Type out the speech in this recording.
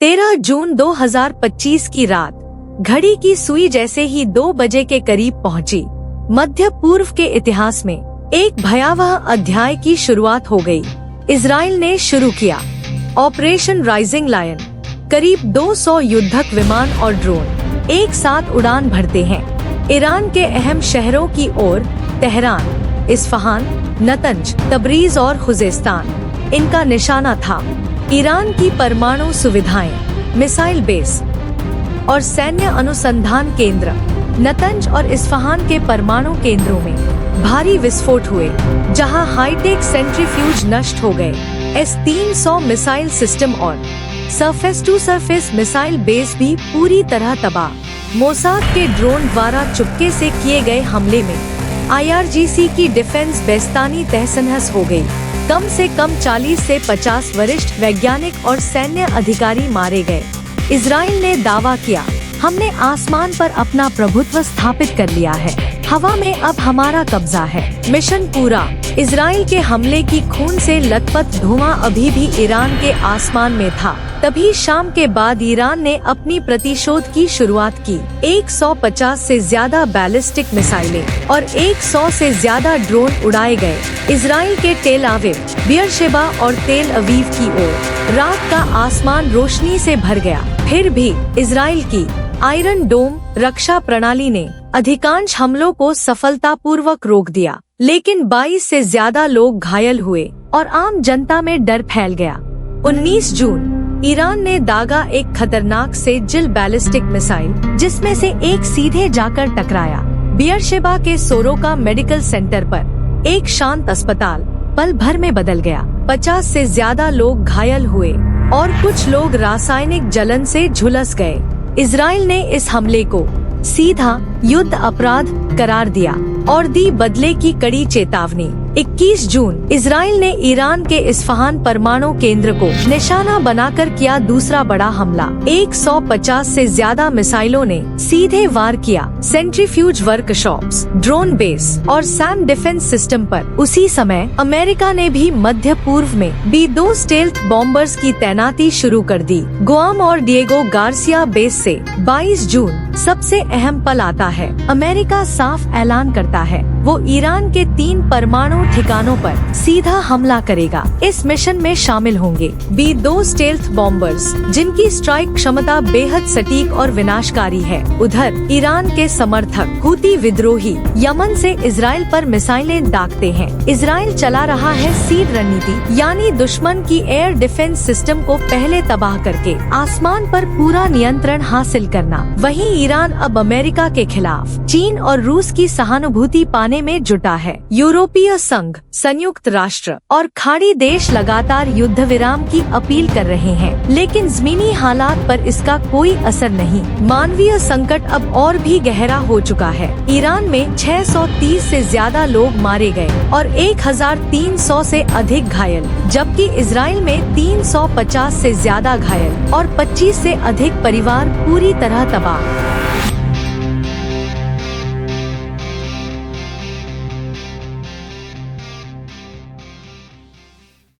13 जून 2025 की रात घड़ी की सुई जैसे ही 2 बजे के करीब पहुंची। मध्य पूर्व के इतिहास में एक भयावह अध्याय की शुरुआत हो गई। इजराइल ने शुरू किया ऑपरेशन राइजिंग लायन। करीब 200 युद्धक विमान और ड्रोन एक साथ उड़ान भरते हैं ईरान के अहम शहरों की ओर। तेहरान, इस्फहान, नतंज, तबरीज और खुजेस्तान इनका निशाना था। ईरान की परमाणु सुविधाएं, मिसाइल बेस और सैन्य अनुसंधान केंद्र। नतंज और इस्फहान के परमाणु केंद्रों में भारी विस्फोट हुए, जहां हाईटेक सेंट्रीफ्यूज नष्ट हो गए। S-300 मिसाइल सिस्टम और surface to surface missile base भी पूरी तरह तबाह। मोसाद के ड्रोन द्वारा चुपके से किए गए हमले में IRGC की डिफेंस बेस्तानी तहस-नहस हो गई। कम से कम 40 से 50 वरिष्ठ वैज्ञानिक और सैन्य अधिकारी मारे गए। इजराइल ने दावा किया, हमने आसमान पर अपना प्रभुत्व स्थापित कर लिया है, हवा में अब हमारा कब्जा है। मिशन पूरा। इजराइल के हमले की खून से लथपथ धुआं अभी भी ईरान के आसमान में था। तभी शाम के बाद ईरान ने अपनी प्रतिशोध की शुरुआत की। 150 से ज्यादा बैलिस्टिक मिसाइलें और 100 से ज्यादा ड्रोन उड़ाए गए। इजराइल के टेल अवीव, बियरशेबा और तेल अवीव की ओर रात का आसमान रोशनी से भर गया। फिर भी इजराइल की आयरन डोम रक्षा प्रणाली ने अधिकांश हमलों को सफलतापूर्वक रोक दिया, लेकिन 22 से ज्यादा लोग घायल हुए और आम जनता में डर फैल गया। 19 जून ईरान ने दागा एक खतरनाक से जिल बैलिस्टिक मिसाइल, जिसमें से एक सीधे जाकर टकराया बियरशेबा के सोरोका मेडिकल सेंटर पर। एक शांत अस्पताल पल भर में बदल गया। 50 से ज्यादा लोग घायल हुए और कुछ लोग रासायनिक जलन से झुलस गए। इजराइल ने इस हमले को सीधा युद्ध अपराध करार दिया और दी बदले की कड़ी चेतावनी। 21 जून इजराइल ने ईरान के इस्फहान परमाणु केंद्र को निशाना बनाकर किया दूसरा बड़ा हमला। 150 से ज्यादा मिसाइलों ने सीधे वार किया सेंट्रीफ्यूज वर्कशॉप्स, ड्रोन बेस और सैम डिफेंस सिस्टम पर। उसी समय अमेरिका ने भी मध्य पूर्व में B-2 स्टेल्थ बॉम्बर्स की तैनाती शुरू कर दी। गुआम और डिएगो गार्सिया बेस से 22 जून सबसे अहम पल आता है। अमेरिका साफ ऐलान करता है वो ईरान के 3 परमाणु ठिकानों पर सीधा हमला करेगा। इस मिशन में शामिल होंगे B-2 स्टेल्थ बॉम्बर्स, जिनकी स्ट्राइक क्षमता बेहद सटीक और विनाशकारी है। उधर ईरान के समर्थक हूती विद्रोही यमन से इजराइल पर मिसाइलें दागते हैं। इजराइल चला रहा है सीड रणनीति, यानी दुश्मन की एयर डिफेंस सिस्टम को पहले तबाह करके आसमान पर पूरा नियंत्रण हासिल करना। वहीं ईरान अब अमेरिका के खिलाफ चीन और रूस की सहानुभूति पाने में जुटा है। यूरोपीय संघ, संयुक्त राष्ट्र और खाड़ी देश लगातार युद्ध विराम की अपील कर रहे हैं, लेकिन जमीनी हालात पर इसका कोई असर नहीं। मानवीय संकट अब और भी गहरा हो चुका है। ईरान में 630 से ज्यादा लोग मारे गए और 1300 से अधिक घायल, जबकि इजराइल में 350 से ज्यादा घायल और 25 से अधिक परिवार पूरी तरह तबाह।